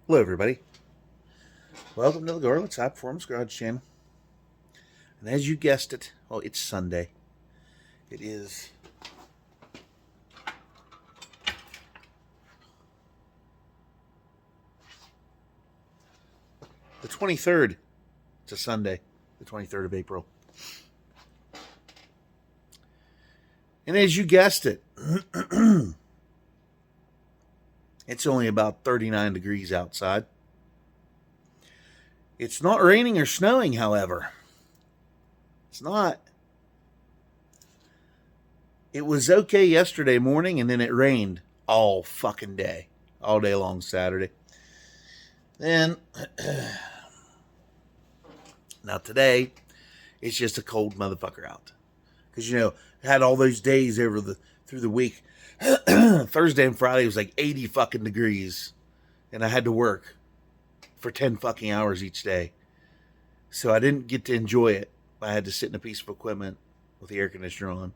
Hello, everybody. Welcome to the Garlet's High Performance Garage channel. And as you guessed it, it's Sunday. It is the 23rd. It's a Sunday, the 23rd of April. And as you guessed it, it's only about 39 degrees outside. It's not raining or snowing, however. It's not. It was okay yesterday morning, and then it rained all fucking day. All day long Saturday. Then, now today, it's just a cold motherfucker out. Because, I had all those days through the week. Thursday and Friday was like 80 fucking degrees. And I had to work for 10 fucking hours each day. So I didn't get to enjoy it. I had to sit in a piece of equipment with the air conditioner on.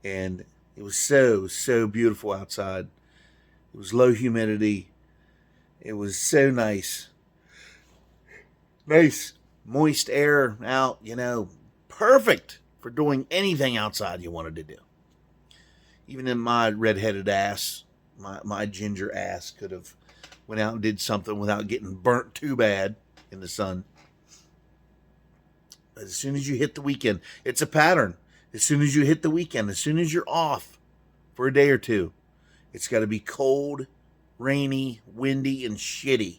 And it was so beautiful outside. It was low humidity. It was so nice. Nice, moist air out, perfect for doing anything outside you wanted to do. Even in my redheaded ass, my ginger ass could have went out and did something without getting burnt too bad in the sun. But as soon as you hit the weekend, it's a pattern. As soon as you hit the weekend, as soon as you're off for a day or two, it's got to be cold, rainy, windy, and shitty.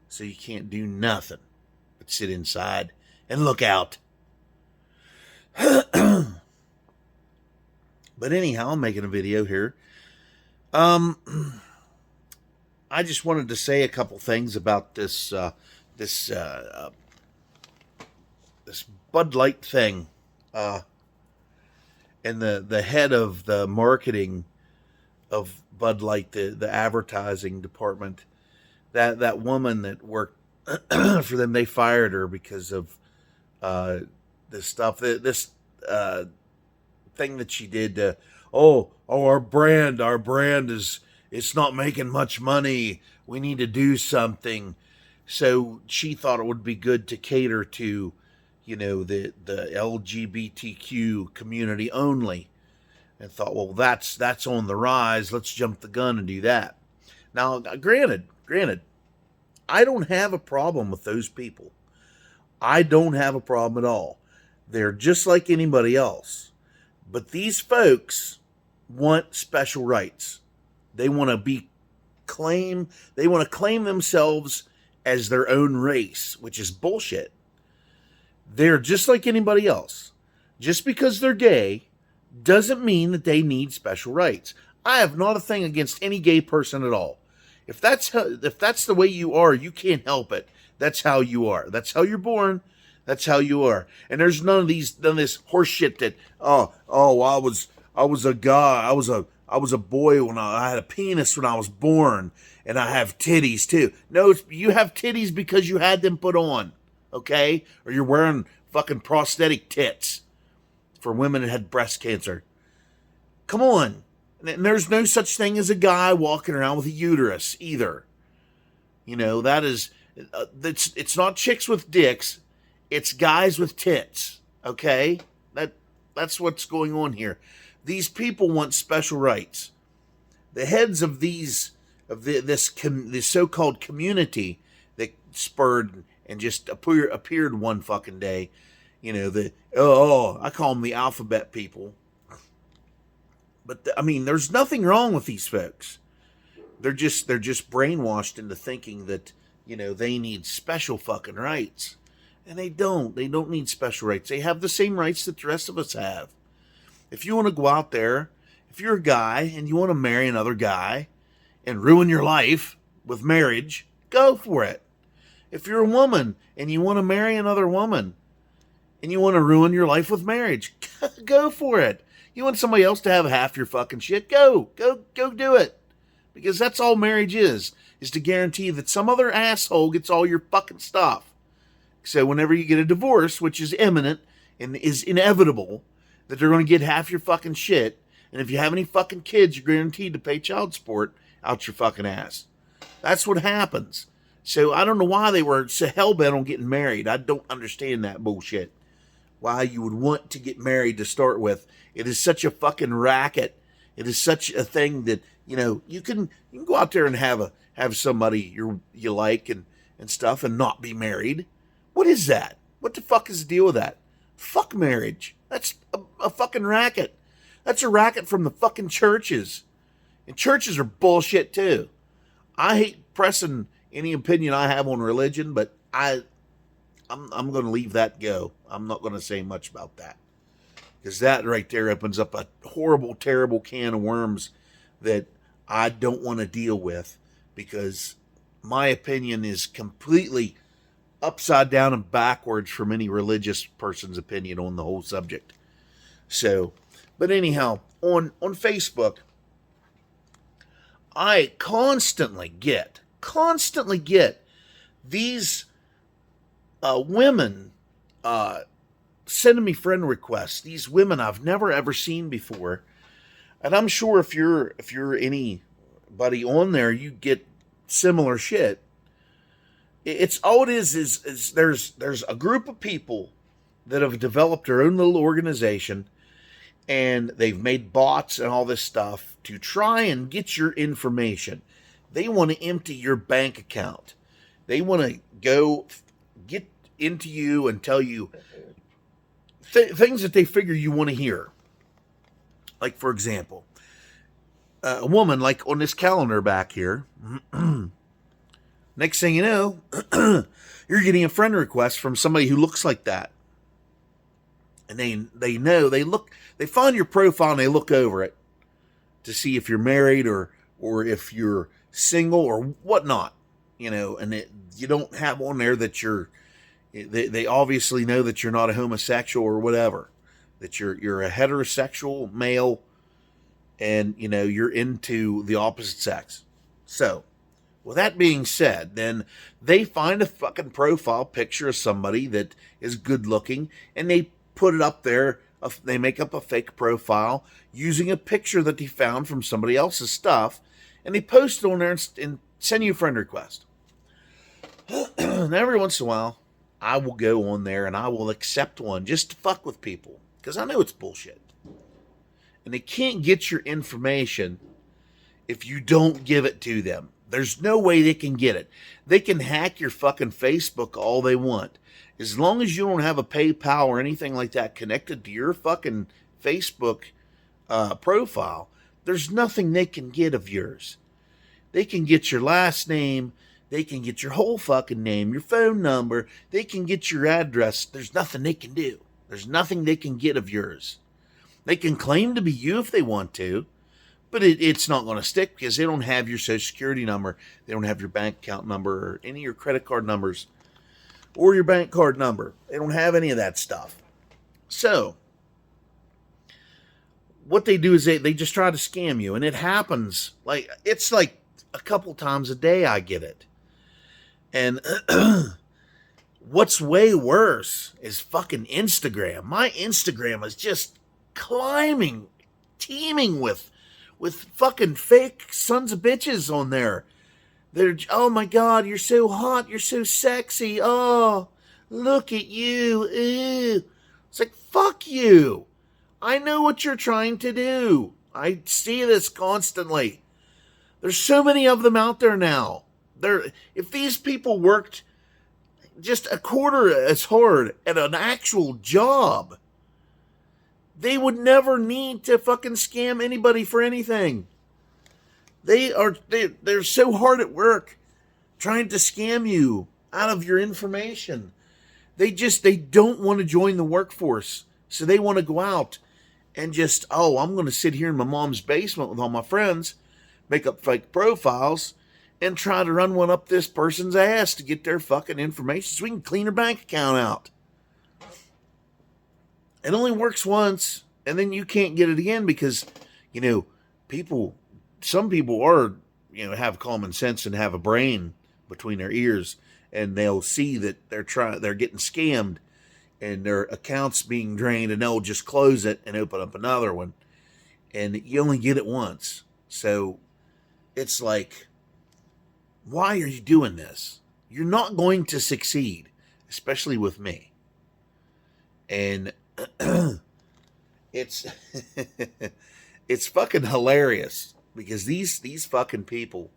So you can't do nothing but sit inside and look out. But anyhow, I'm making a video here. I just wanted to say a couple things about this Bud Light thing. And the head of the marketing of Bud Light, the advertising department, that woman that worked for them, they fired her because of this stuff. This thing that she did. Our brand is, it's not making much money. We need to do something. So she thought it would be good to cater to, the LGBTQ community only, and thought, well, that's on the rise. Let's jump the gun and do that. Now, granted, I don't have a problem with those people. I don't have a problem at all. They're just like anybody else. But these folks want special rights. They want to claim themselves as their own race, which is bullshit. They're just like anybody else. Just because they're gay doesn't mean that they need special rights. I have not a thing against any gay person at all. If that's the way you are, you can't help it. That's how you are. That's how you're born. That's how you are. And there's none of this horse shit that I was a guy. I was a boy when I had a penis when I was born, and I have titties too. No, you have titties because you had them put on. Okay? Or you're wearing fucking prosthetic tits for women that had breast cancer. Come on. And there's no such thing as a guy walking around with a uterus either. That is, it's not chicks with dicks. It's guys with tits. Okay? That's what's going on here. These people want special rights. The heads of this so-called community that spurred and just appeared one fucking day, I call them the alphabet people. But there's nothing wrong with these folks. They're just brainwashed into thinking that, they need special fucking rights. And they don't. They don't need special rights. They have the same rights that the rest of us have. If you want to go out there, if you're a guy and you want to marry another guy and ruin your life with marriage, go for it. If you're a woman and you want to marry another woman and you want to ruin your life with marriage, go for it. You want somebody else to have half your fucking shit, go do it. Because that's all marriage is to guarantee that some other asshole gets all your fucking stuff. So whenever you get a divorce, which is imminent and is inevitable, that they're going to get half your fucking shit. And if you have any fucking kids, you're guaranteed to pay child support out your fucking ass. That's what happens. So I don't know why they were so hell-bent on getting married. I don't understand that bullshit. Why you would want to get married to start with. It is such a fucking racket. It is such a thing that, you can go out there and have somebody you like and stuff and not be married. What is that? What the fuck is the deal with that? Fuck marriage. That's a fucking racket. That's a racket from the fucking churches. And churches are bullshit too. I hate pressing any opinion I have on religion, but I'm going to leave that go. I'm not going to say much about that. Because that right there opens up a horrible, terrible can of worms that I don't want to deal with, because my opinion is completely upside down and backwards from any religious person's opinion on the whole subject. So, but anyhow, on Facebook, I constantly get these women sending me friend requests. These women I've never ever seen before, and I'm sure if you're anybody on there, you get similar shit. It's all it is there's a group of people that have developed their own little organization, and they've made bots and all this stuff to try and get your information. They want to empty your bank account. They want to go get into you and tell you things that they figure you want to hear. Like, for example, a woman, like on this calendar back here, next thing you know, you're getting a friend request from somebody who looks like that. And they find your profile and they look over it to see if you're married or if you're single or whatnot, and you don't have on there that they obviously know that you're not a homosexual or whatever, that you're a heterosexual male, and you're into the opposite sex. So, with that being said, then they find a fucking profile picture of somebody that is good looking, and they put it up there. They make up a fake profile using a picture that they found from somebody else's stuff, and they post it on there and send you a friend request. And every once in a while, I will go on there and I will accept one just to fuck with people, because I know it's bullshit. And they can't get your information if you don't give it to them. There's no way they can get it. They can hack your fucking Facebook all they want. As long as you don't have a PayPal or anything like that connected to your fucking Facebook profile, there's nothing they can get of yours. They can get your last name. They can get your whole fucking name, your phone number. They can get your address. There's nothing they can do. There's nothing they can get of yours. They can claim to be you if they want to, but it's not going to stick because they don't have your social security number. They don't have your bank account number or any of your credit card numbers or your bank card number. They don't have any of that stuff. So what they do is they just try to scam you, and it happens. It's like a couple times a day I get it. And what's way worse is fucking Instagram. My Instagram is just teeming with fucking fake sons of bitches on there. They're, oh my God, you're so hot, you're so sexy. Oh, look at you. Ew. It's like, fuck you. I know what you're trying to do. I see this constantly. There's so many of them out there now. If these people worked just a quarter as hard at an actual job, they would never need to fucking scam anybody for anything. They're so hard at work trying to scam you out of your information. They don't want to join the workforce. So they want to go out and just, I'm going to sit here in my mom's basement with all my friends, make up fake profiles, and try to run one up this person's ass to get their fucking information so we can clean her bank account out. It only works once, and then you can't get it again because, some people are, have common sense and have a brain between their ears, and they'll see that they're getting scammed and their account's being drained, and they'll just close it and open up another one. And you only get it once. So it's like, Why are you doing this? You're not going to succeed, especially with me. And it's it's fucking hilarious because these fucking people,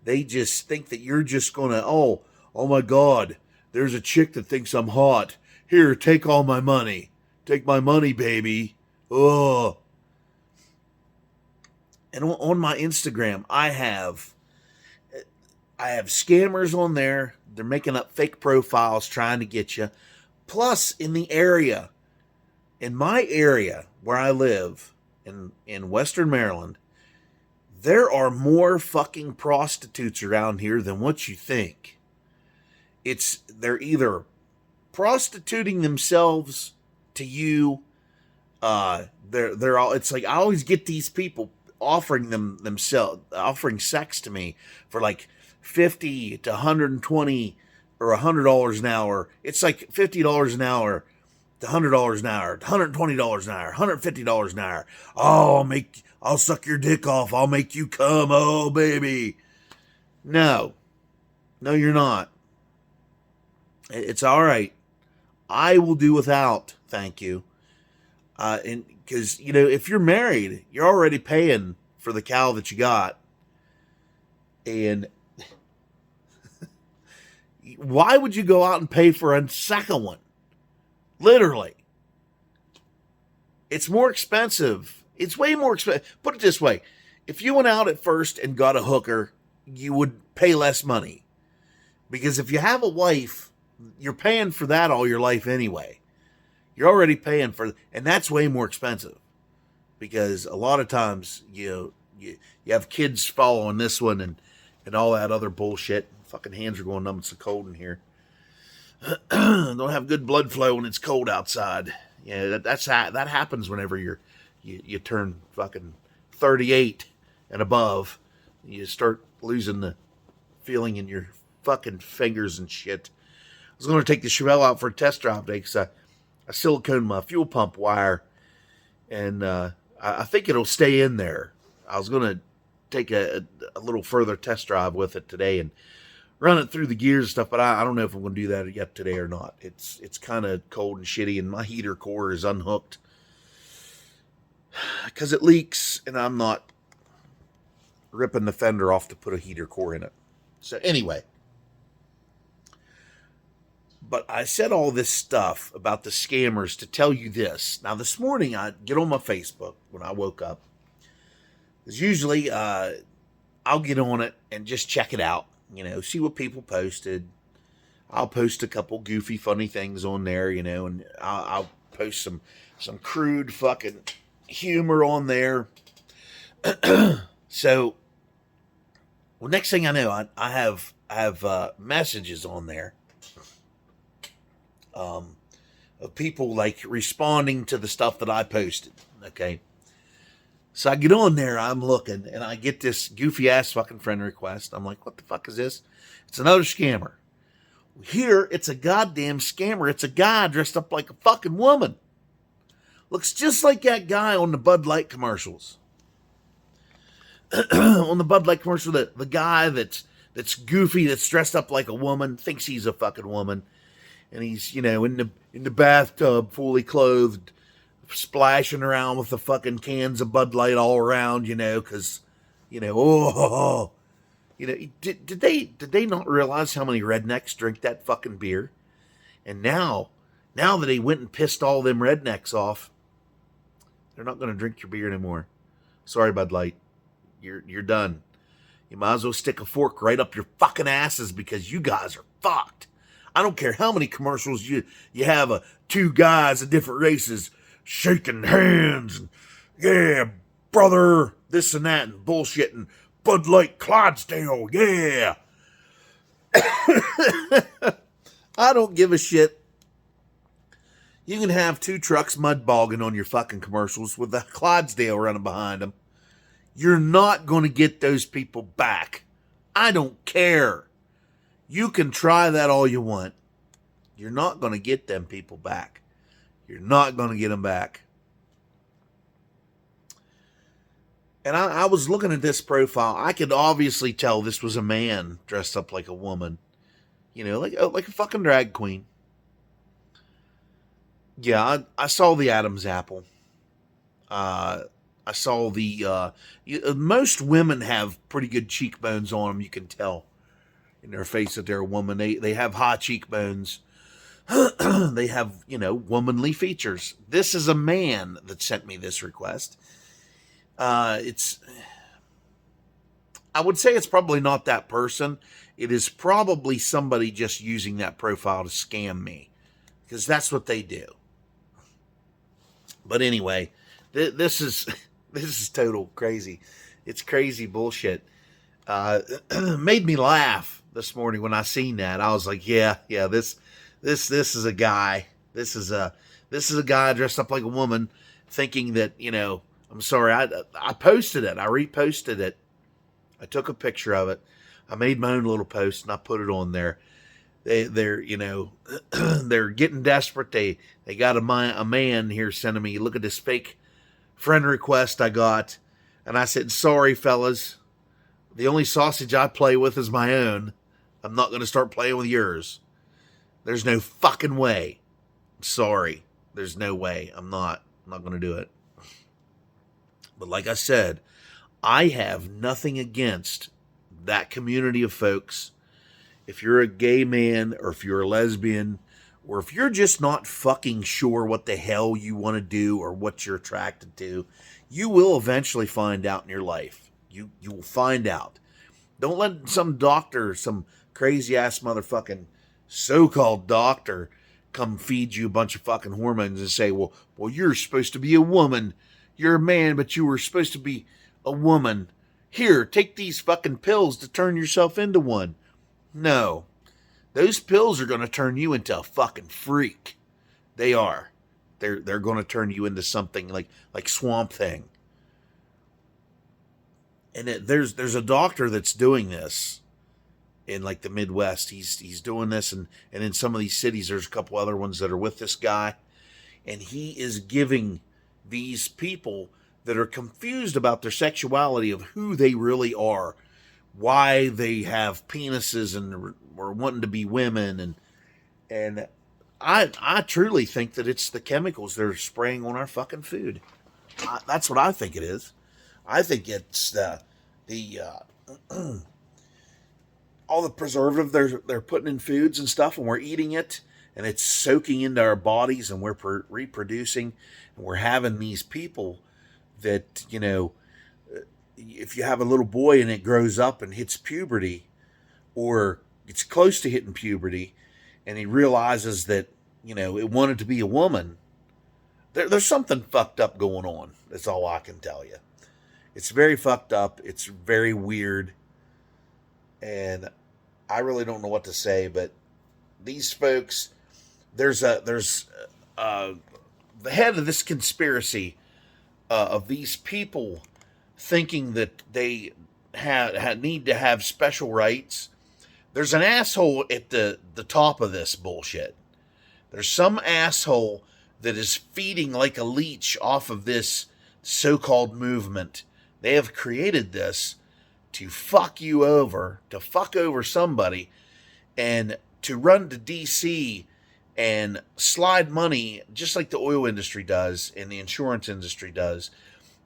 they just think that you're just gonna, oh my god, there's a chick that thinks I'm hot. Here, take all my money. Take my money, baby. Oh. And on my Instagram, I have scammers on there. They're making up fake profiles trying to get you. Plus, in my area where I live in Western Maryland, there are more fucking prostitutes around here than what you think. They're either prostituting themselves to you. They're all. It's like I always get these people offering sex to me for like $50 to $120 or $100 an hour. It's like $50 an hour to $100 an hour, $120 an hour, $150 an hour. Oh, I'll suck your dick off. I'll make you come. Oh, baby. No, you're not. It's all right. I will do without. Thank you. And because, if you're married, you're already paying for the cow that you got. And why would you go out and pay for a second one? Literally. It's more expensive. It's way more expensive. Put it this way. If you went out at first and got a hooker, you would pay less money. Because if you have a wife, you're paying for that all your life anyway. You're already paying for, and that's way more expensive. Because a lot of times, you have kids following this one and all that other bullshit. Fucking hands are going numb. It's so cold in here. Don't have good blood flow when it's cold outside. Yeah, that happens whenever you turn fucking 38 and above. You start losing the feeling in your fucking fingers and shit. I was going to take the Chevelle out for a test drive today because I siliconed my fuel pump wire, and I think it'll stay in there. I was going to take a little further test drive with it today and run it through the gears and stuff, but I don't know if I'm going to do that yet today or not. It's kind of cold and shitty, and my heater core is unhooked because it leaks, and I'm not ripping the fender off to put a heater core in it. So anyway, but I said all this stuff about the scammers to tell you this. Now, this morning, I get on my Facebook when I woke up, because usually I'll get on it and just check it out. See what people posted. I'll post a couple goofy, funny things on there, and I'll post some crude fucking humor on there. So, well, next thing I know, I have messages on there of people like responding to the stuff that I posted. Okay. So I get on there, I'm looking, and I get this goofy ass fucking friend request. I'm like, what the fuck is this? It's another scammer. Here, it's a goddamn scammer. It's a guy dressed up like a fucking woman. Looks just like that guy on the Bud Light commercials. On the Bud Light commercial, the guy that's goofy, that's dressed up like a woman, thinks he's a fucking woman. And he's, in the bathtub, fully clothed, splashing around with the fucking cans of Bud Light all around, because, did they not realize how many rednecks drink that fucking beer? And now that they went and pissed all them rednecks off, they're not going to drink your beer anymore. Sorry, Bud Light. You're done. You might as well stick a fork right up your fucking asses because you guys are fucked. I don't care how many commercials you have two guys of different races shaking hands and, yeah, brother, this and that and bullshit and Bud Light Clydesdale, yeah. I don't give a shit. You can have two trucks mud bogging on your fucking commercials with the Clydesdale running behind them. You're not going to get those people back. I don't care. You can try that all you want. You're not going to get them people back. You're not going to get them back. And I was looking at this profile. I could obviously tell this was a man dressed up like a woman. Like a fucking drag queen. Yeah, I saw the Adam's apple. Uh, I saw most women have pretty good cheekbones on them. You can tell in their face that they're a woman. They have high cheekbones. They have, womanly features. This is a man that sent me this request. It's I would say it's probably not that person. It is probably somebody just using that profile to scam me, because that's what they do. But anyway, this is this is total crazy. It's crazy bullshit. Made me laugh this morning when I seen that. I was like, yeah, this is a guy. This is a guy dressed up like a woman, thinking that, I'm sorry, I posted it. I reposted it. I took a picture of it. I made my own little post and I put it on there. They're they're getting desperate. They got a man here sending me, look at this fake friend request I got. And I said, sorry, fellas. The only sausage I play with is my own. I'm not going to start playing with yours. There's no fucking way. Sorry. There's no way. I'm not going to do it. But like I said, I have nothing against that community of folks. If you're a gay man, or if you're a lesbian, or if you're just not fucking sure what the hell you want to do or what you're attracted to, you will eventually find out in your life. You will find out. Don't let some doctor, some crazy ass motherfucking so-called doctor, come feed you a bunch of fucking hormones and say, well, you're supposed to be a woman. You're a man, but you were supposed to be a woman. Here, take these fucking pills to turn yourself into one. No. Those pills are going to turn you into a fucking freak. They are. They're going to turn you into something like Swamp Thing. And there's a doctor that's doing this in like the Midwest. He's doing this, and in some of these cities there's a couple other ones that are with this guy, and he is giving these people that are confused about their sexuality of who they really are, why they have penises and are wanting to be women, and I truly think that it's the chemicals they're spraying on our fucking food. That's what I think it is. I think it's the all the preservative they're putting in foods and stuff, and we're eating it, and it's soaking into our bodies, and we're reproducing, and we're having these people that, if you have a little boy and it grows up and hits puberty, or it's close to hitting puberty, and he realizes that, it wanted to be a woman, there's something fucked up going on. That's all I can tell you. It's very fucked up. It's very weird. And I really don't know what to say, but these folks, there's the head of this conspiracy of these people thinking that they need to have special rights. There's an asshole at the top of this bullshit. There's some asshole that is feeding like a leech off of this so-called movement. They have created this to fuck you over, to fuck over somebody, and to run to DC and slide money just like the oil industry does and the insurance industry does.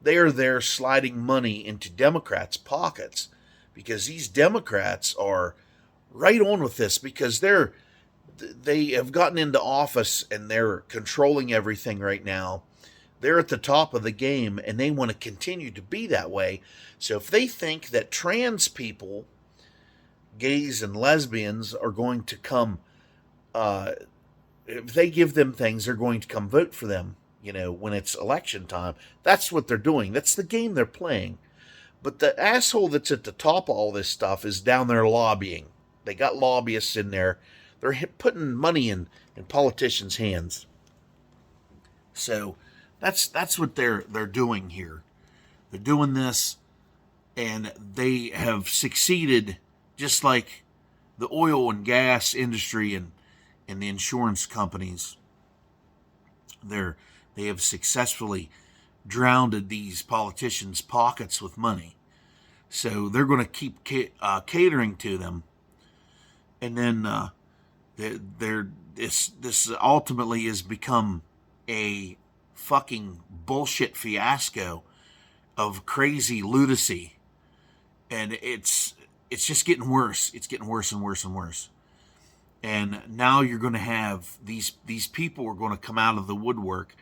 They are there sliding money into Democrats' pockets, because these Democrats are right on with this, because they have gotten into office and they're controlling everything right now. They're at the top of the game, and they want to continue to be that way. So if they think that trans people, gays and lesbians, are going to come, if they give them things, they're going to come vote for them, when it's election time. That's what they're doing. That's the game they're playing. But the asshole that's at the top of all this stuff is down there lobbying. They got lobbyists in there. They're putting money in politicians' hands. So that's what they're doing here. They're doing this, and they have succeeded, just like the oil and gas industry and the insurance companies. They have successfully drowned these politicians' pockets with money. So they're going to keep catering to them, and then this ultimately has become a fucking bullshit fiasco of crazy lunacy, and it's just getting worse. It's getting worse and worse and worse. And now you're going to have these people are going to come out of the woodwork,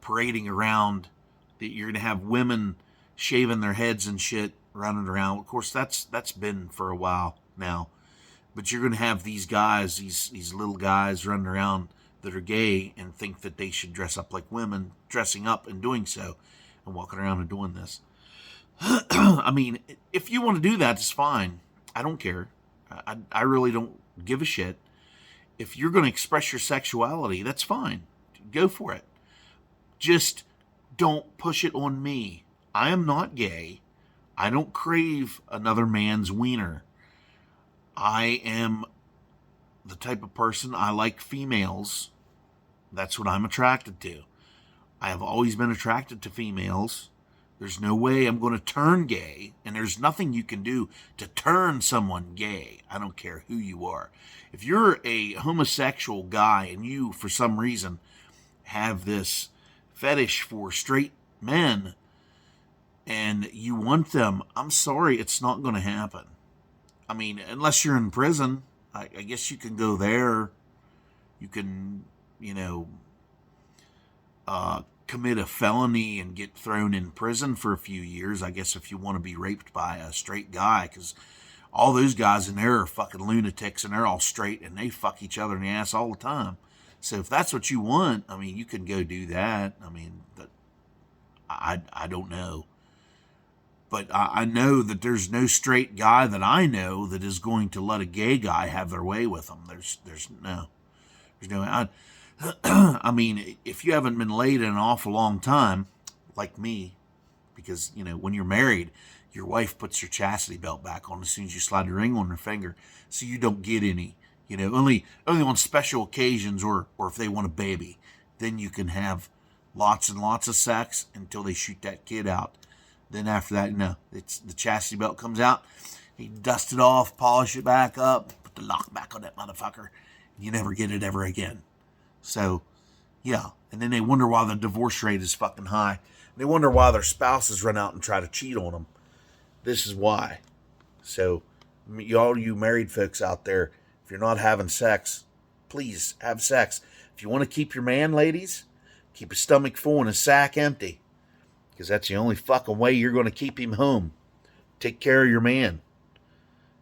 parading around. That you're going to have women shaving their heads and shit, running around. Of course, that's been for a while now. But you're going to have these guys, these little guys running around that are gay and think that they should dress up like women, dressing up and doing so, and walking around and doing this. I mean, if you want to do that, it's fine. I don't care. I really don't give a shit. If you're going to express your sexuality, that's fine. Go for it. Just don't push it on me. I am not gay. I don't crave another man's wiener. I am the type of person, I like females. That's what I'm attracted to. I have always been attracted to females. There's no way I'm going to turn gay, and there's nothing you can do to turn someone gay. I don't care who you are. If you're a homosexual guy and you, for some reason, have this fetish for straight men and you want them, I'm sorry, it's not going to happen. I mean, unless you're in prison, I guess you can go there. You can, commit a felony and get thrown in prison for a few years, I guess, if you want to be raped by a straight guy, because all those guys in there are fucking lunatics and they're all straight and they fuck each other in the ass all the time. So if that's what you want, I mean, you can go do that. I mean, I don't know. But I know that there's no straight guy that I know that is going to let a gay guy have their way with them. There's no. I mean, if you haven't been laid in an awful long time, like me, because, when you're married, your wife puts your chastity belt back on as soon as you slide the ring on her finger, so you don't get any, only on special occasions or if they want a baby. Then you can have lots and lots of sex until they shoot that kid out. Then after that, it's the chastity belt comes out, you dust it off, polish it back up, put the lock back on that motherfucker, and you never get it ever again. So, yeah. And then they wonder why the divorce rate is fucking high. They wonder why their spouses run out and try to cheat on them. This is why. So, all you married folks out there, if you're not having sex, please have sex. If you want to keep your man, ladies, keep his stomach full and his sack empty. Because that's the only fucking way you're going to keep him home. Take care of your man.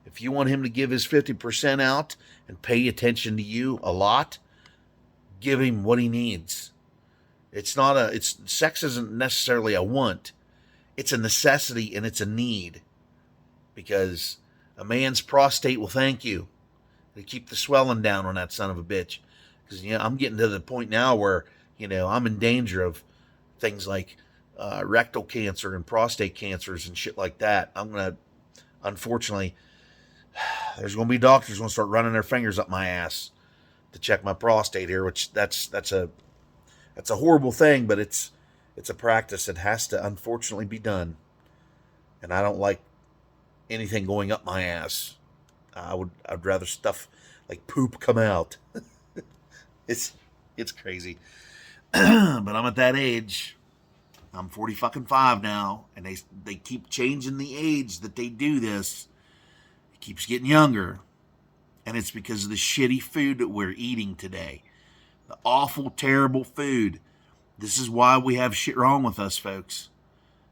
If you want him to give his 50% out and pay attention to you a lot, give him what he needs. Sex isn't necessarily a want. It's a necessity and it's a need. Because a man's prostate will thank you to keep the swelling down on that son of a bitch. Because, I'm getting to the point now where, I'm in danger of things like rectal cancer and prostate cancers and shit like that. Unfortunately, there's going to be doctors going to start running their fingers up my ass to check my prostate here, which that's a horrible thing, but it's a practice that has to unfortunately be done. And I don't like anything going up my ass. I'd rather stuff like poop come out. It's crazy. But I'm at that age. I'm 45 now, and they keep changing the age that they do this. It keeps getting younger. And it's because of the shitty food that we're eating today. The awful, terrible food. This is why we have shit wrong with us, folks.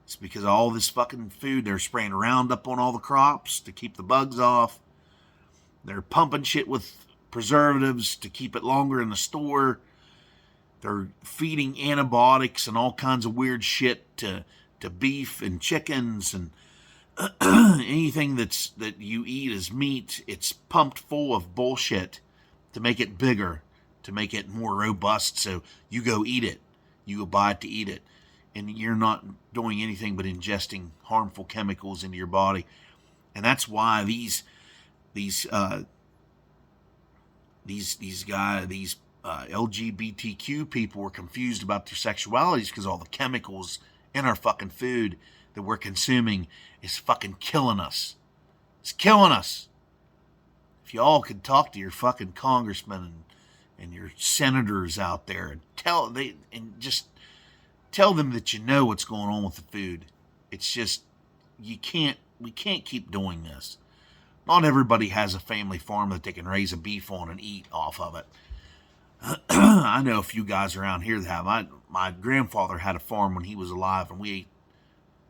It's because of all this fucking food. They're spraying Roundup on all the crops to keep the bugs off. They're pumping shit with preservatives to keep it longer in the store. They're feeding antibiotics and all kinds of weird shit to beef and chickens and anything that you eat as meat. It's pumped full of bullshit to make it bigger, to make it more robust. So you go eat it. You go buy it to eat it. And you're not doing anything but ingesting harmful chemicals into your body. And that's why these LGBTQ people were confused about their sexualities because all the chemicals in our fucking food that we're consuming is fucking killing us. It's killing us. If you all could talk to your fucking congressmen and your senators out there and just tell them that you know what's going on with the food. It's just we can't keep doing this. Not everybody has a family farm that they can raise a beef on and eat off of it. I know a few guys around here that have. My grandfather had a farm when he was alive, and we ate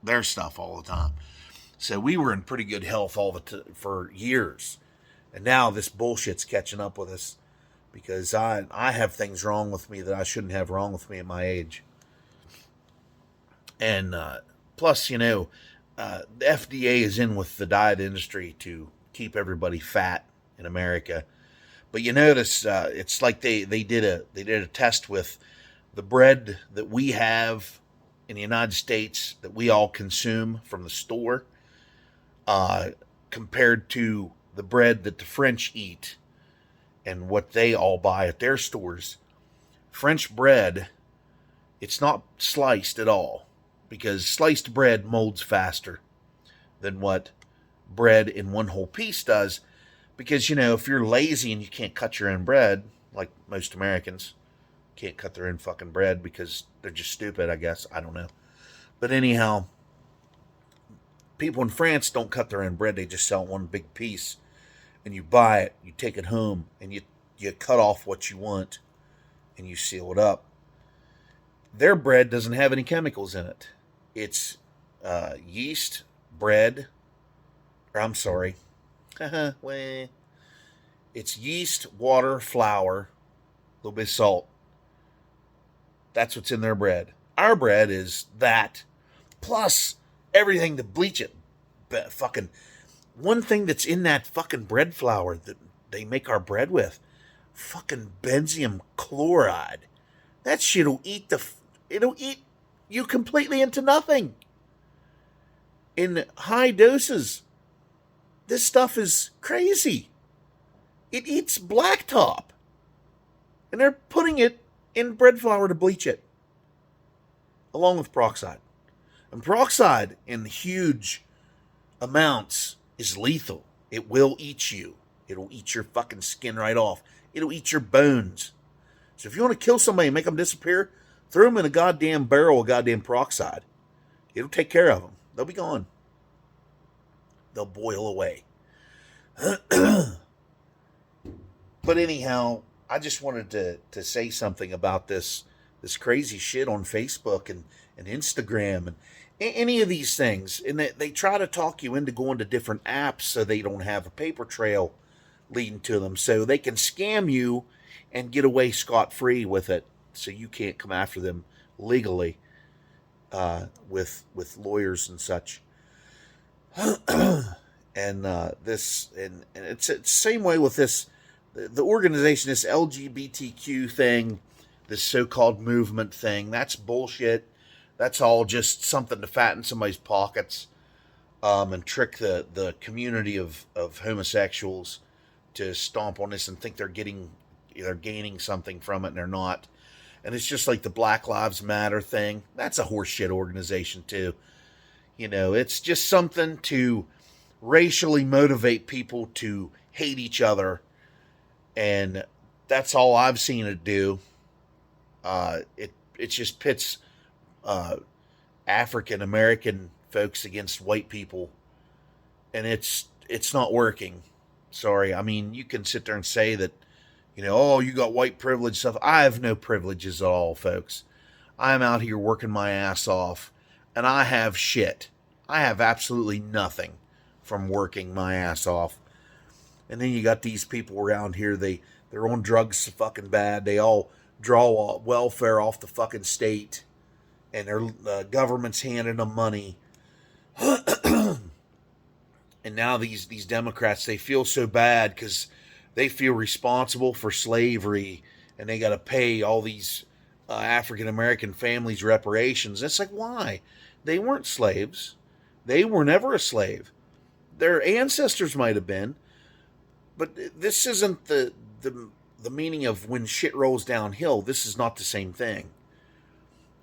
their stuff all the time. So we were in pretty good health for years. And now this bullshit's catching up with us because I have things wrong with me that I shouldn't have wrong with me at my age. And plus, the FDA is in with the diet industry to keep everybody fat in America. But you notice it's like they did a test with the bread that we have in the United States that we all consume from the store compared to the bread that the French eat and what they all buy at their stores. French bread, it's not sliced at all because sliced bread molds faster than what bread in one whole piece does. Because, if you're lazy and you can't cut your own bread, like most Americans can't cut their own fucking bread because they're just stupid, I guess. I don't know. But anyhow, people in France don't cut their own bread. They just sell one big piece. And you buy it, you take it home, and you cut off what you want, and you seal it up. Their bread doesn't have any chemicals in it. It's yeast, bread, or I'm sorry. It's yeast, water, flour, a little bit of salt. That's what's in their bread. Our bread is that, plus everything to bleach it. Fucking one thing that's in that fucking bread flour that they make our bread with, fucking benzoium chloride. That shit'll it'll eat you completely into nothing. In high doses. This stuff is crazy. It eats blacktop. And they're putting it in bread flour to bleach it. Along with peroxide. And peroxide in huge amounts is lethal. It will eat you. It'll eat your fucking skin right off. It'll eat your bones. So if you want to kill somebody and make them disappear, throw them in a goddamn barrel of goddamn peroxide. It'll take care of them. They'll be gone. They'll boil away. But anyhow, I just wanted to say something about this crazy shit on Facebook and Instagram and any of these things. And they try to talk you into going to different apps so they don't have a paper trail leading to them. So they can scam you and get away scot-free with it. So you can't come after them legally with lawyers and such. And it's the same way with this, the organization, this LGBTQ thing, this so-called movement thing. That's bullshit. That's all just something to fatten somebody's pockets and trick the community of homosexuals to stomp on this and think they're gaining something from it, and they're not. And it's just like the Black Lives Matter thing. That's a horseshit organization too. It's just something to racially motivate people to hate each other. And that's all I've seen it do. It just pits African American folks against white people. And it's not working. Sorry. I mean, you can sit there and say that, you got white privilege stuff. I have no privileges at all, folks. I'm out here working my ass off. And I have shit. I have absolutely nothing from working my ass off. And then you got these people around here, they're on drugs so fucking bad. They all draw welfare off the fucking state. And their government's handing them money. And now these Democrats, they feel so bad because they feel responsible for slavery. And they got to pay all these African-American families reparations. It's like, why? They weren't slaves. They were never a slave. Their ancestors might have been, but this isn't the the meaning of when shit rolls downhill, this is not the same thing.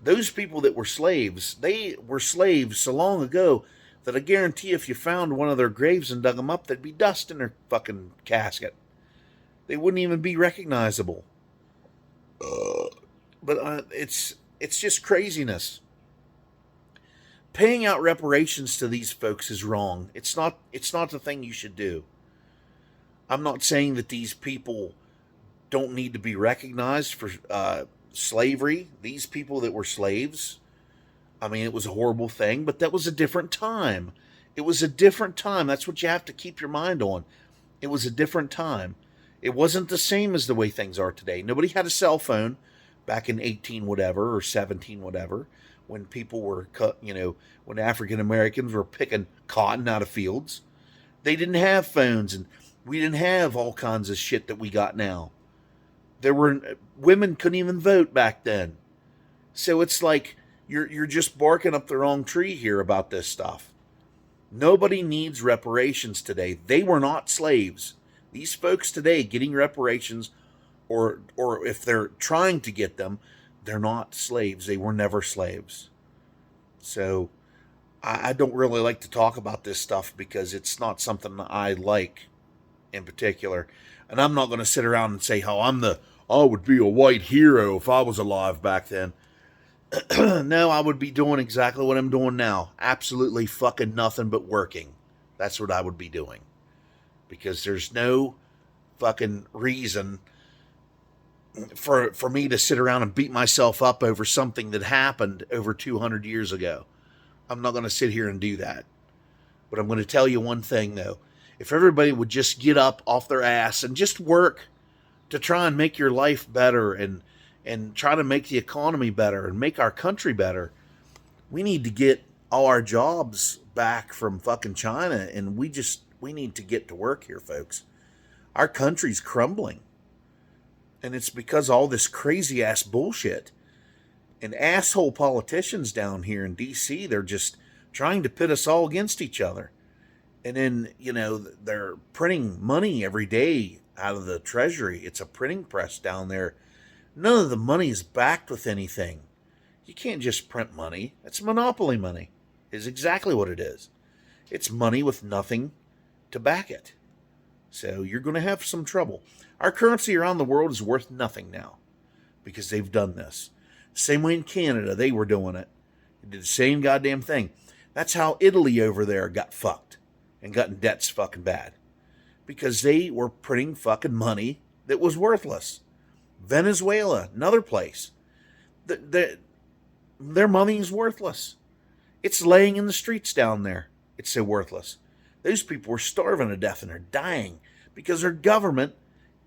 Those people that were slaves, they were slaves so long ago that I guarantee if you found one of their graves and dug them up, there'd be dust in their fucking casket. They wouldn't even be recognizable. But it's just craziness. Paying out reparations to these folks is wrong. It's not the thing you should do. I'm not saying that these people don't need to be recognized for slavery. These people that were slaves, I mean, it was a horrible thing, but that was a different time. It was a different time. That's what you have to keep your mind on. It was a different time. It wasn't the same as the way things are today. Nobody had a cell phone back in 18 whatever or 17 whatever, when people were cut, when African Americans were picking cotton out of fields. They didn't have phones, and we didn't have all kinds of shit that we got now. Women couldn't even vote back then. So it's like you're just barking up the wrong tree here about this stuff. Nobody needs reparations today. They were not slaves. These folks today getting reparations, or if they're trying to get them, they're not slaves. They were never slaves. So I don't really like to talk about this stuff because it's not something I like in particular. And I'm not going to sit around and say how I would be a white hero if I was alive back then. No, I would be doing exactly what I'm doing now. Absolutely fucking nothing but working. That's what I would be doing. Because there's no fucking reason for me to sit around and beat myself up over something that happened over 200 years ago. I'm not going to sit here and do that. But I'm going to tell you one thing, though. If everybody would just get up off their ass and just work to try and make your life better and try to make the economy better and make our country better, we need to get all our jobs back from fucking China, and we need to get to work here, folks. Our country's crumbling. And it's because of all this crazy ass bullshit. And asshole politicians down here in D.C., they're just trying to pit us all against each other. And then, they're printing money every day out of the Treasury. It's a printing press down there. None of the money is backed with anything. You can't just print money. It's monopoly money. Is exactly what it is. It's money with nothing to back it. So you're going to have some trouble. Our currency around the world is worth nothing now because they've done this. Same way in Canada, they were doing it. They did the same goddamn thing. That's how Italy over there got fucked and got in debts fucking bad. Because they were printing fucking money that was worthless. Venezuela, another place. Their money is worthless. It's laying in the streets down there. It's so worthless. Those people are starving to death and they're dying because their government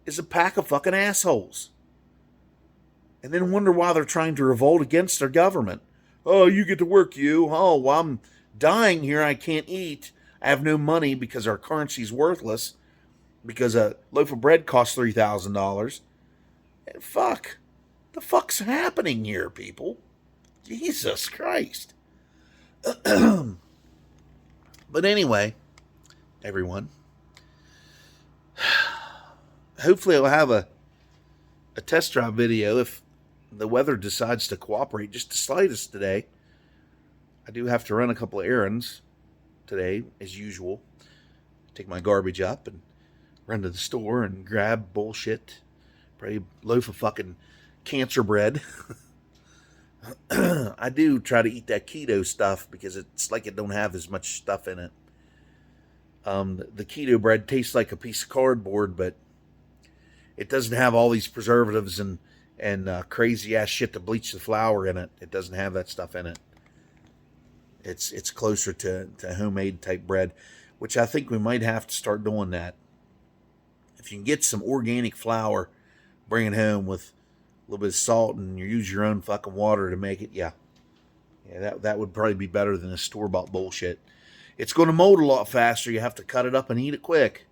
is a pack of fucking assholes. And then wonder why they're trying to revolt against their government. Oh, you get to work, you. Oh, well, I'm dying here. I can't eat. I have no money because our currency's worthless. Because a loaf of bread costs $3,000. Fuck. The fuck's happening here, people? Jesus Christ. But anyway, everyone, hopefully I'll have a test drive video if the weather decides to cooperate just the slightest today. I do have to run a couple of errands today, as usual. Take my garbage up and run to the store and grab bullshit. Probably a loaf of fucking cancer bread. I do try to eat that keto stuff because it's like it don't have as much stuff in it. The keto bread tastes like a piece of cardboard, but it doesn't have all these preservatives and crazy ass shit to bleach the flour in it. It doesn't have that stuff in it. It's closer to homemade type bread, which I think we might have to start doing that. If you can get some organic flour, bring it home with a little bit of salt and you use your own fucking water to make it, yeah, that would probably be better than the store-bought bullshit. It's going to mold a lot faster. You have to cut it up and eat it quick.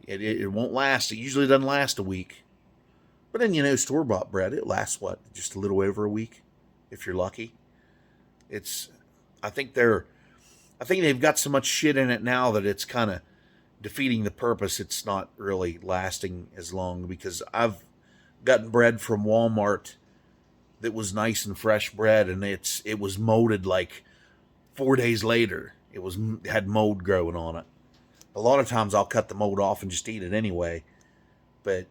It won't last. It usually doesn't last a week. But then, store-bought bread, it lasts, just a little over a week, if you're lucky. I think they've got so much shit in it now that it's kind of, defeating the purpose. It's not really lasting as long, because I've gotten bread from Walmart that was nice and fresh bread, and it was molded like 4 days later. It had mold growing on it. A lot of times I'll cut the mold off and just eat it anyway. But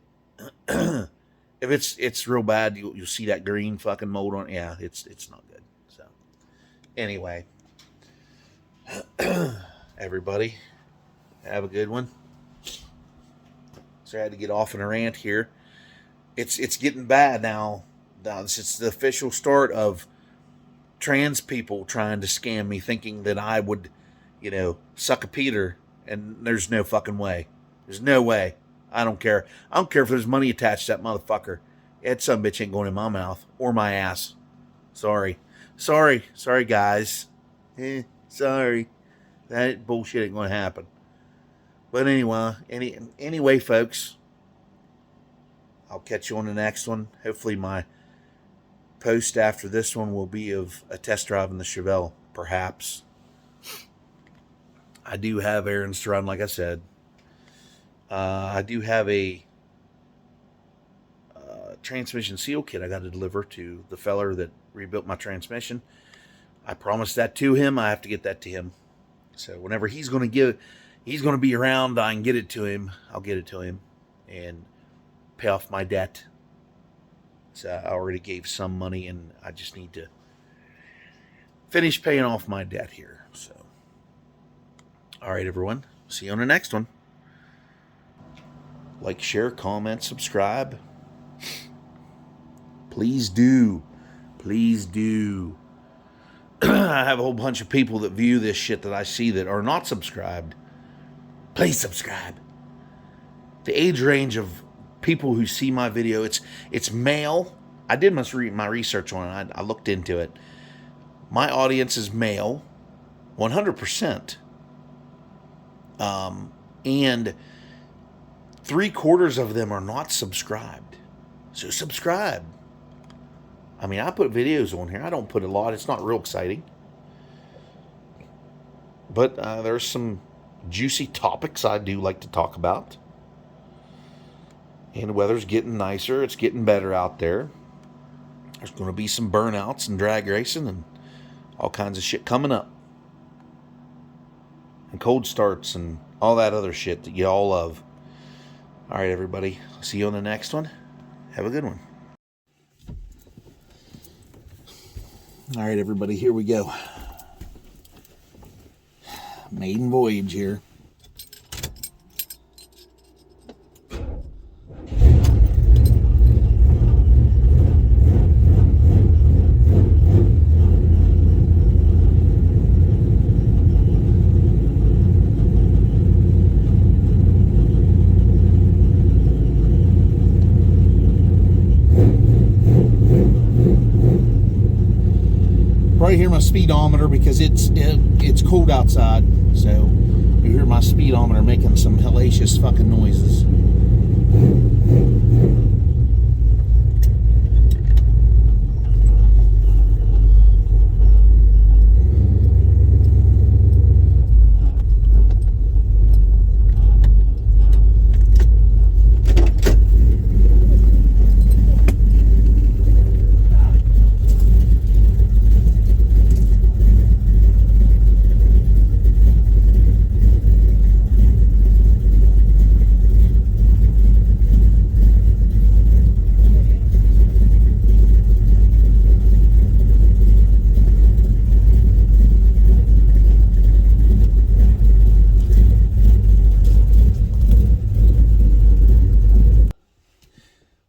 if it's real bad, you'll see that green fucking mold on it. Yeah, it's not good. So anyway, everybody, have a good one. So I had to get off on a rant here. It's getting bad now. It's the official start of trans people trying to scam me, thinking that I would, suck a Peter, and there's no fucking way. There's no way. I don't care. I don't care if there's money attached to that motherfucker. That son of a bitch ain't going in my mouth or my ass. Sorry, guys. Sorry. That bullshit ain't going to happen. But anyway, folks, I'll catch you on the next one. Hopefully my post after this one will be of a test drive in the Chevelle, perhaps. I do have errands to run, like I said. I do have a transmission seal kit I got to deliver to the feller that rebuilt my transmission. I promised that to him. I have to get that to him. So whenever he's going to be around, I can get it to him. I'll get it to him and pay off my debt. So I already gave some money, and I just need to finish paying off my debt here. So, all right, everyone. See you on the next one. Like, share, comment, subscribe. Please do. Please do. I have a whole bunch of people that view this shit that I see that are not subscribed. Please subscribe. The age range of people who see my video, it's male. I did my research on it. I looked into it. My audience is male, 100%. And 3/4 of them are not subscribed. So subscribe. I mean, I put videos on here. I don't put a lot. It's not real exciting. But there's some juicy topics I do like to talk about. And the weather's getting nicer. It's getting better out there. There's going to be some burnouts and drag racing and all kinds of shit coming up. And cold starts and all that other shit that you all love. All right, everybody. See you on the next one. Have a good one. All right, everybody. Here we go. Maiden Voyage here. Right here, my speedometer, because it's cold outside, so you hear my speedometer making some hellacious fucking noises.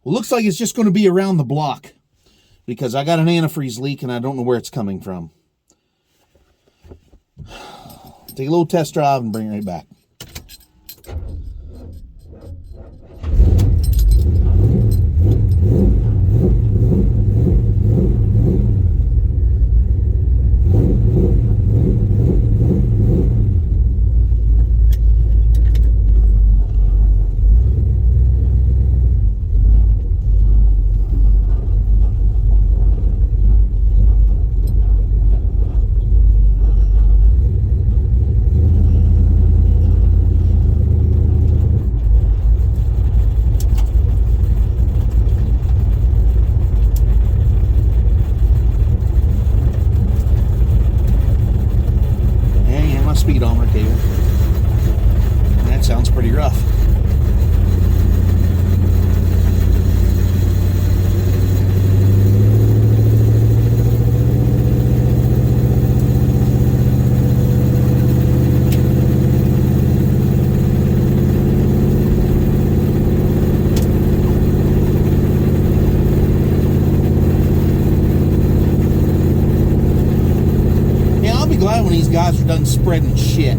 Well, looks like it's just going to be around the block because I got an antifreeze leak and I don't know where it's coming from. Take a little test drive and bring it right back. That sounds pretty rough. Glad when these guys are done spreading shit.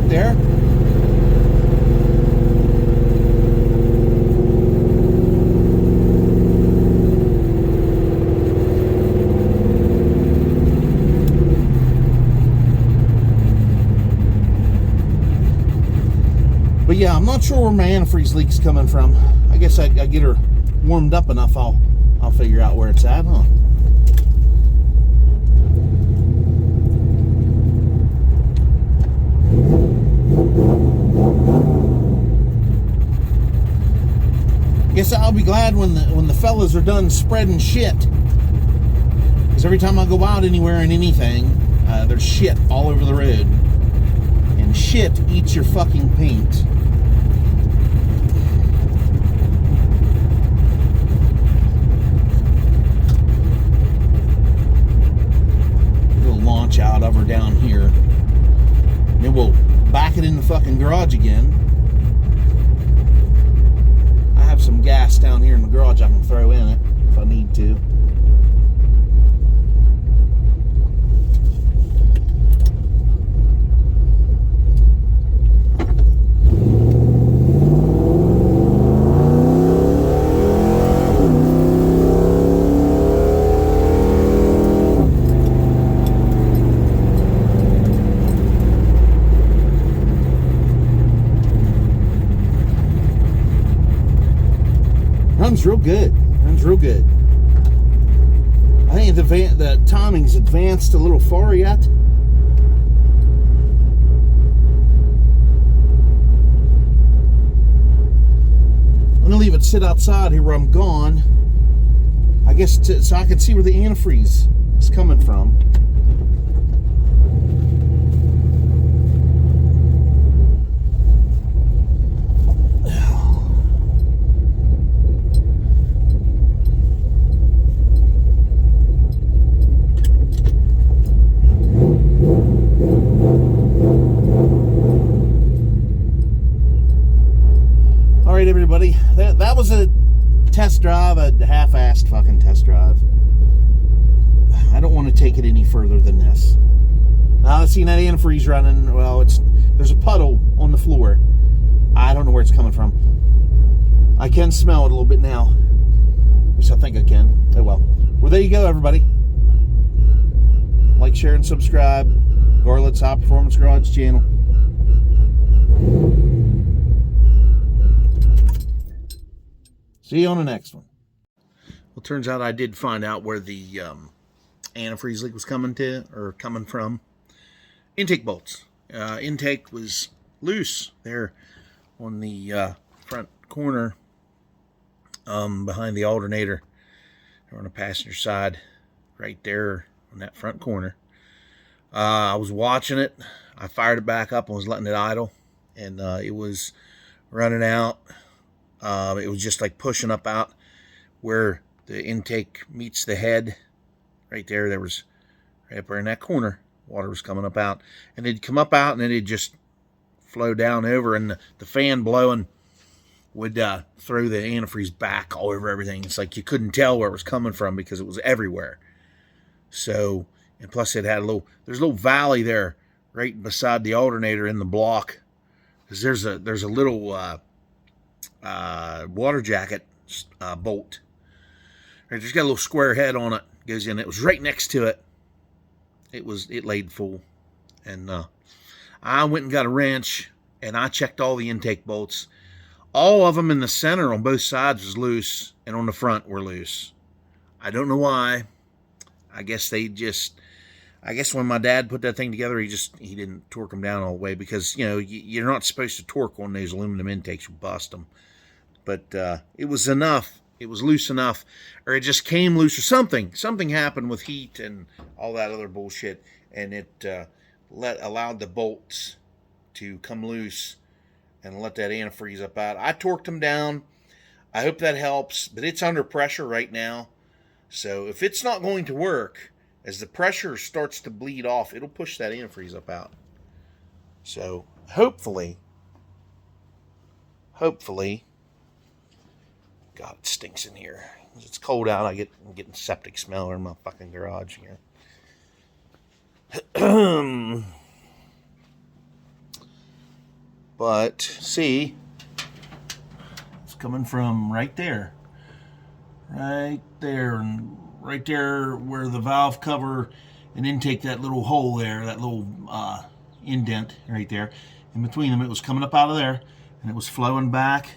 There. But yeah, I'm not sure where my antifreeze leak's coming from. I guess I get her warmed up enough, I'll figure out where it's at, huh? Guess I'll be glad when the fellas are done spreading shit. Because every time I go out anywhere in anything, there's shit all over the road. And shit eats your fucking paint. We'll launch out of her down here. Then we'll back it in the fucking garage again. Some gas down here in the garage I can throw in it if I need to. Runs real good. Runs real good. I think the timing's advanced a little far yet. I'm gonna leave it sit outside here where I'm gone. I guess so I can see where the antifreeze is coming from. Everybody, that was a test drive, a half-assed fucking test drive. I don't want to take it any further than this. Now I've seen that antifreeze running. Well, there's a puddle on the floor. I don't know where it's coming from. I can smell it a little bit now. At least I think I can. Oh well. Well, there you go, everybody. Like, share, and subscribe. Garlet's High Performance Garage channel. See you on the next one. Well, turns out I did find out where the antifreeze leak was coming from. Intake bolts. Intake was loose there on the front corner behind the alternator. On the passenger side, right there on that front corner. I was watching it. I fired it back up and was letting it idle, and it was running out. It was just like pushing up out where the intake meets the head. Right there, there was right up there in that corner, water was coming up out, and it'd come up out and then it'd just flow down over, and the fan blowing would throw the antifreeze back all over everything. It's like you couldn't tell where it was coming from because it was everywhere. So And plus it had there's a little valley there right beside the alternator in the block. Because there's a little water jacket bolt. Right, there's got a little square head on it. Goes in. It was right next to it. It laid full. And I went and got a wrench, and I checked all the intake bolts. All of them in the center on both sides was loose, and on the front were loose. I don't know why. I guess when my dad put that thing together, he didn't torque them down all the way, because, you're not supposed to torque on those aluminum intakes. You bust them. But it was enough. It was loose enough, or it just came loose, or something. Something happened with heat and all that other bullshit, and it allowed the bolts to come loose and let that antifreeze up out. I torqued them down. I hope that helps, but it's under pressure right now. So if it's not going to work, as the pressure starts to bleed off, it'll push that antifreeze up out. So hopefully, God, it stinks in here. It's cold out. I'm getting septic smell in my fucking garage here. But see, it's coming from right there, and right there where the valve cover and intake, that little hole there, that little indent right there. In between them, it was coming up out of there, and it was flowing back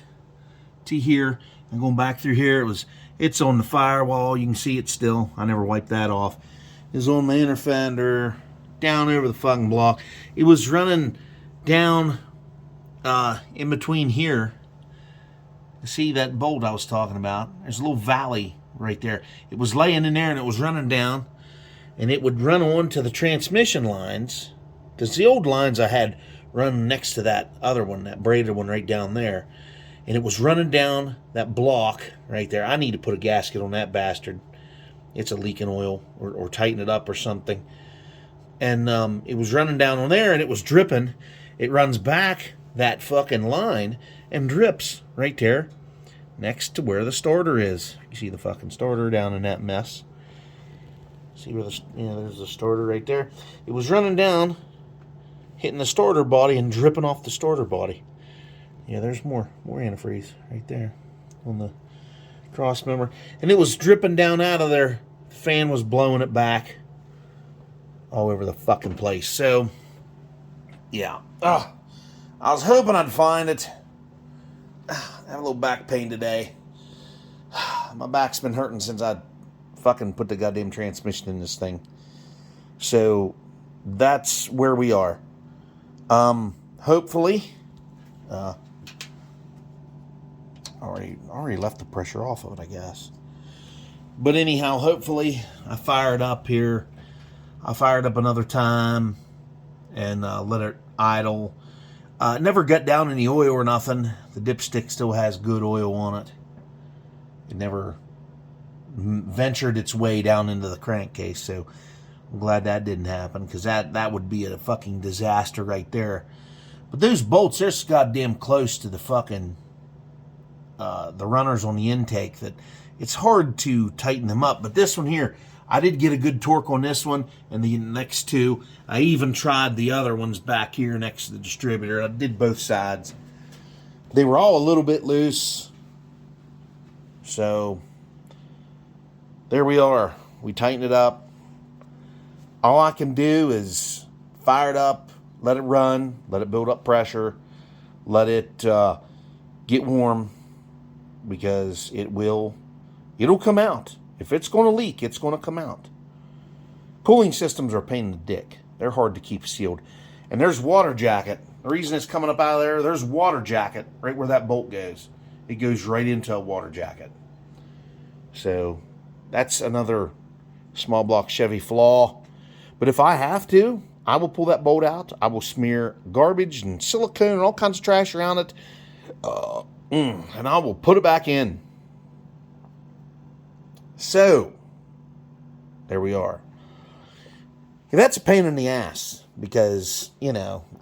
to here and going back through here. It's on the firewall. You can see it still. I never wiped that off. It's on the inner fender, down over the fucking block. It was running down in between here. See that bolt I was talking about? There's a little valley right there. It was laying in there, and it was running down, and it would run on to the transmission lines, because the old lines I had run next to that other one, that braided one right down there, and it was running down that block right there. I need to put a gasket on that bastard. It's a leaking oil, or tighten it up or something. And it was running down on there, and it was dripping. It runs back that fucking line and drips right there next to where the starter is. You see the fucking starter down in that mess. See where there's the starter right there. It was running down, hitting the starter body and dripping off the starter body. Yeah, there's more antifreeze right there on the cross member. And it was dripping down out of there. The fan was blowing it back all over the fucking place. So, yeah. I was hoping I'd find it. I have a little back pain today. My back's been hurting since I fucking put the goddamn transmission in this thing. So, that's where we are. Hopefully, already left the pressure off of it, I guess. But anyhow, hopefully, I fired up here. I fired up another time and let it idle. Never got down any oil or nothing. The dipstick still has good oil on it. It never ventured its way down into the crankcase, so I'm glad that didn't happen, because that would be a fucking disaster right there. But those bolts, they're so goddamn close to the fucking the runners on the intake that it's hard to tighten them up. But this one here, I did get a good torque on this one and the next two. I even tried the other ones back here next to the distributor. I did both sides. They were all a little bit loose. So, there we are. We tightened it up. All I can do is fire it up, let it run, let it build up pressure, let it get warm, because it'll come out. If it's going to leak, it's going to come out. Cooling systems are a pain in the dick. They're hard to keep sealed. And there's water jacket. The reason it's coming up out of there, there's water jacket right where that bolt goes. It goes right into a water jacket. So that's another small block Chevy flaw. But if I have to, I will pull that bolt out. I will smear garbage and silicone and all kinds of trash around it. And I will put it back in. So, there we are. And that's a pain in the ass, because,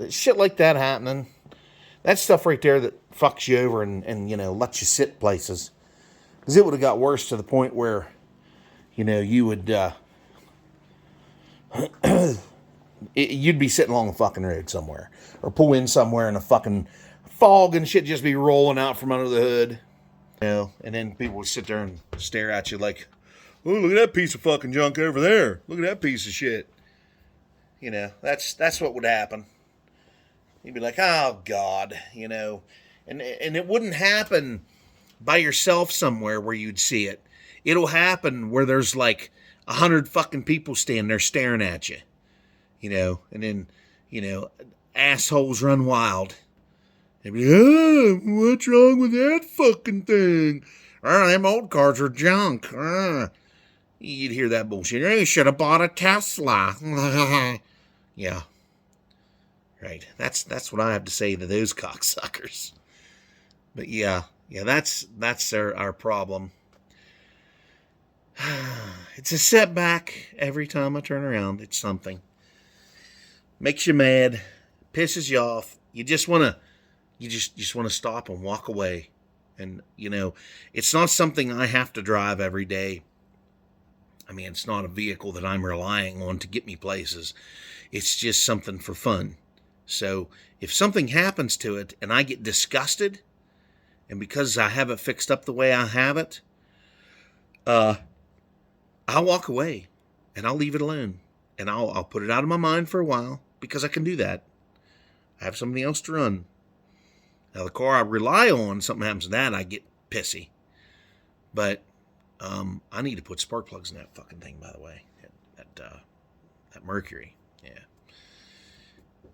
shit like that happening, that's stuff right there that fucks you over and lets you sit places. Because it would have got worse to the point where, you would, you'd be sitting along the fucking road somewhere, or pull in somewhere in a fucking fog and shit just be rolling out from under the hood. You know, and then people would sit there and stare at you like, oh, look at that piece of fucking junk over there. Look at that piece of shit. You know, that's what would happen. You'd be like, oh, God, you know. And it wouldn't happen by yourself somewhere where you'd see it. It'll happen where there's like 100 fucking people standing there staring at you. You know, and then, you know, assholes run wild. They'd be like, oh, what's wrong with that fucking thing? Oh, them old cars are junk. You'd hear that bullshit. You should have bought a Tesla. Yeah. Right. That's what I have to say to those cocksuckers. But yeah, that's our problem. It's a setback every time I turn around. It's something. Makes you mad, pisses you off. You just want to stop and walk away. And, you know, it's not something I have to drive every day. I mean, it's not a vehicle that I'm relying on to get me places. It's just something for fun. So if something happens to it and I get disgusted, and because I have it fixed up the way I have it, I'll walk away and I'll leave it alone. And I'll put it out of my mind for a while because I can do that. I have something else to run. Now, the car I rely on, something happens to that, I get pissy. But I need to put spark plugs in that fucking thing, by the way. That Mercury. Yeah.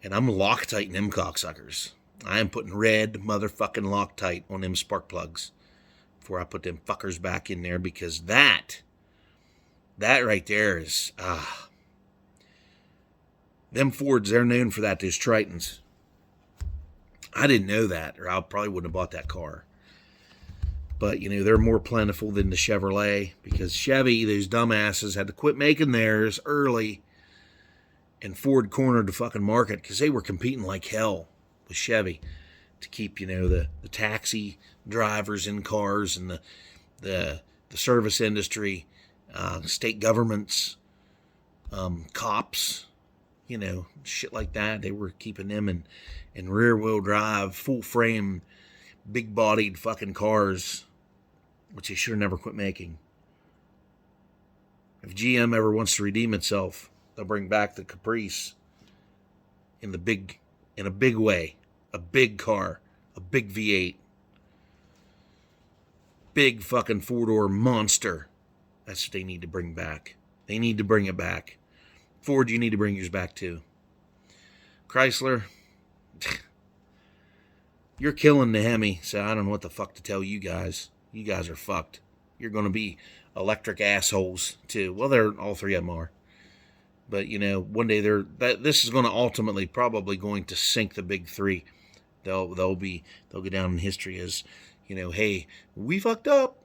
And I'm Loctiting them cocksuckers. I am putting red motherfucking Loctite on them spark plugs before I put them fuckers back in there, because that right there is, them Fords, they're known for that, those Tritons. I didn't know that, or I probably wouldn't have bought that car. But, you know, they're more plentiful than the Chevrolet, because Chevy, those dumbasses, had to quit making theirs early, and Ford cornered the fucking market because they were competing like hell with Chevy to keep, you know, the taxi drivers in cars, and the service industry, state governments, cops, you know, shit like that. They were keeping them in rear-wheel drive, full-frame, big-bodied fucking cars, which they should have never quit making. If GM ever wants to redeem itself, they'll bring back the Caprice in a big way. A big car. A big V8. Big fucking four-door monster. That's what they need to bring back. They need to bring it back. Ford, you need to bring yours back too. Chrysler, you're killing the Hemi, so I don't know what the fuck to tell you guys. You guys are fucked. You're going to be electric assholes too. Well, they're all three of them are. But, you know, one day this is going to ultimately probably going to sink the big three. They'll go down in history as, you know, hey, we fucked up.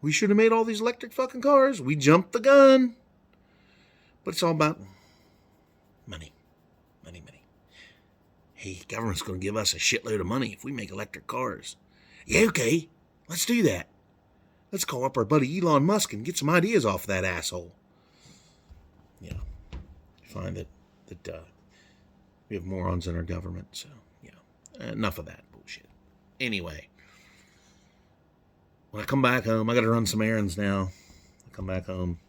We should have made all these electric fucking cars. We jumped the gun. But it's all about money. Money. Hey, government's going to give us a shitload of money if we make electric cars. Yeah, okay. Let's do that. Let's call up our buddy Elon Musk and get some ideas off that asshole. Yeah. You find that we have morons in our government, so, yeah. Enough of that bullshit. Anyway. When I come back home, I got to run some errands now. I come back home,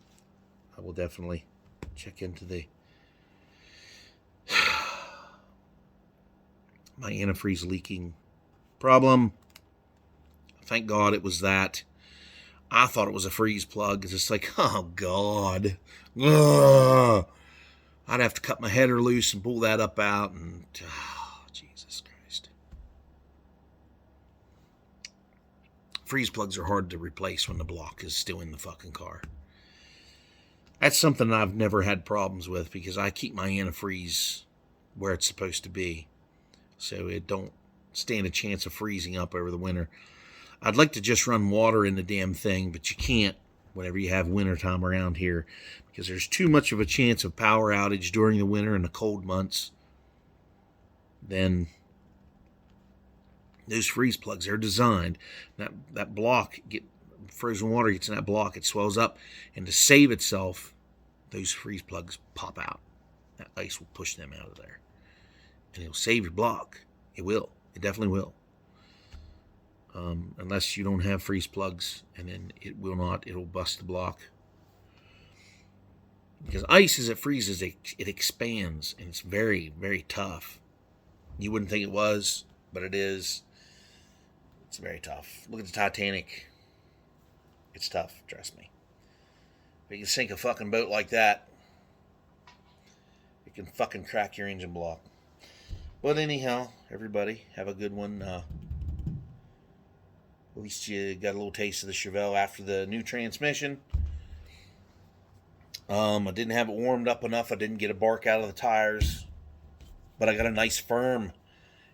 I will definitely check into my antifreeze leaking problem. Thank God it was that. I thought it was a freeze plug. It's just like, oh God. Ugh. I'd have to cut my header loose and pull that up out, and Jesus Christ. Freeze plugs are hard to replace when the block is still in the fucking car. That's something I've never had problems with, because I keep my antifreeze where it's supposed to be, so it don't stand a chance of freezing up over the winter. I'd like to just run water in the damn thing, but you can't whenever you have winter time around here, because there's too much of a chance of power outage during the winter and the cold months. Then those freeze plugs are designed, that block, frozen water gets in that block, it swells up, and to save itself, those freeze plugs pop out. That ice will push them out of there. And it'll save your block. It will. It definitely will. Unless you don't have freeze plugs, and then it will not. It'll bust the block. Because ice, as it freezes, it expands, and it's very, very tough. You wouldn't think it was, but it is. It's very tough. Look at the Titanic. It's tough, trust me. But you sink a fucking boat like that, it can fucking crack your engine block. But anyhow, everybody, have a good one. At least you got a little taste of the Chevelle after the new transmission. I didn't have it warmed up enough. I didn't get a bark out of the tires. But I got a nice, firm,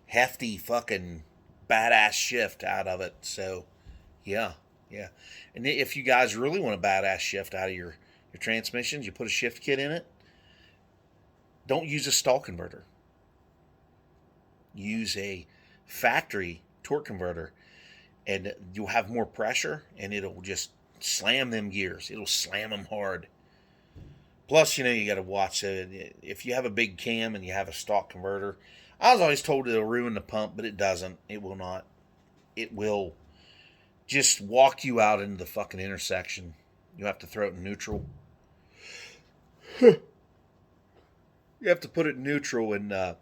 hefty, fucking badass shift out of it. So, yeah. And if you guys really want a badass shift out of your transmissions, you put a shift kit in it. Don't use a stall converter. Use a factory torque converter, and you'll have more pressure, and it'll just slam them gears. It'll slam them hard. Plus, you got to watch it. If you have a big cam and you have a stock converter, I was always told it'll ruin the pump, but it doesn't. It will not. It will just walk you out into the fucking intersection. You have to throw it in neutral. You have to put it in neutral and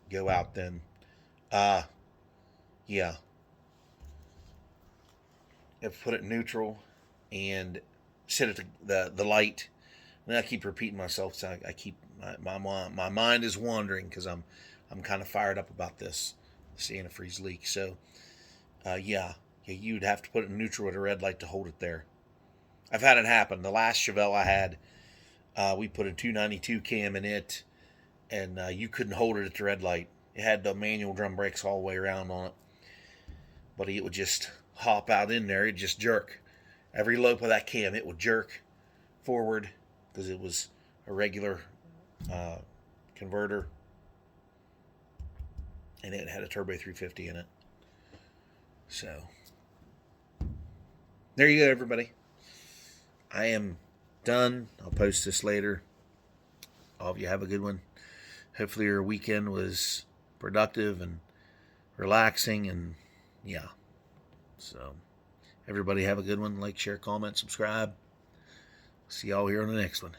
go out then. Yeah. You have to put it in neutral and sit at the light. And I keep repeating myself, so I keep my mind is wandering because I'm kind of fired up about this antifreeze leak. So you'd have to put it in neutral at a red light to hold it there. I've had it happen. The last Chevelle I had, we put a 292 cam in it, and you couldn't hold it at the red light. It had the manual drum brakes all the way around on it, but it would just hop out in there. It'd just jerk. Every lope of that cam, it would jerk forward because it was a regular converter, and it had a Turbo 350 in it. So there you go, everybody. I am done. I'll post this later. All of you have a good one. Hopefully your weekend was productive and relaxing, and yeah. So everybody have a good one. Like, share, comment, subscribe. See y'all here on the next one.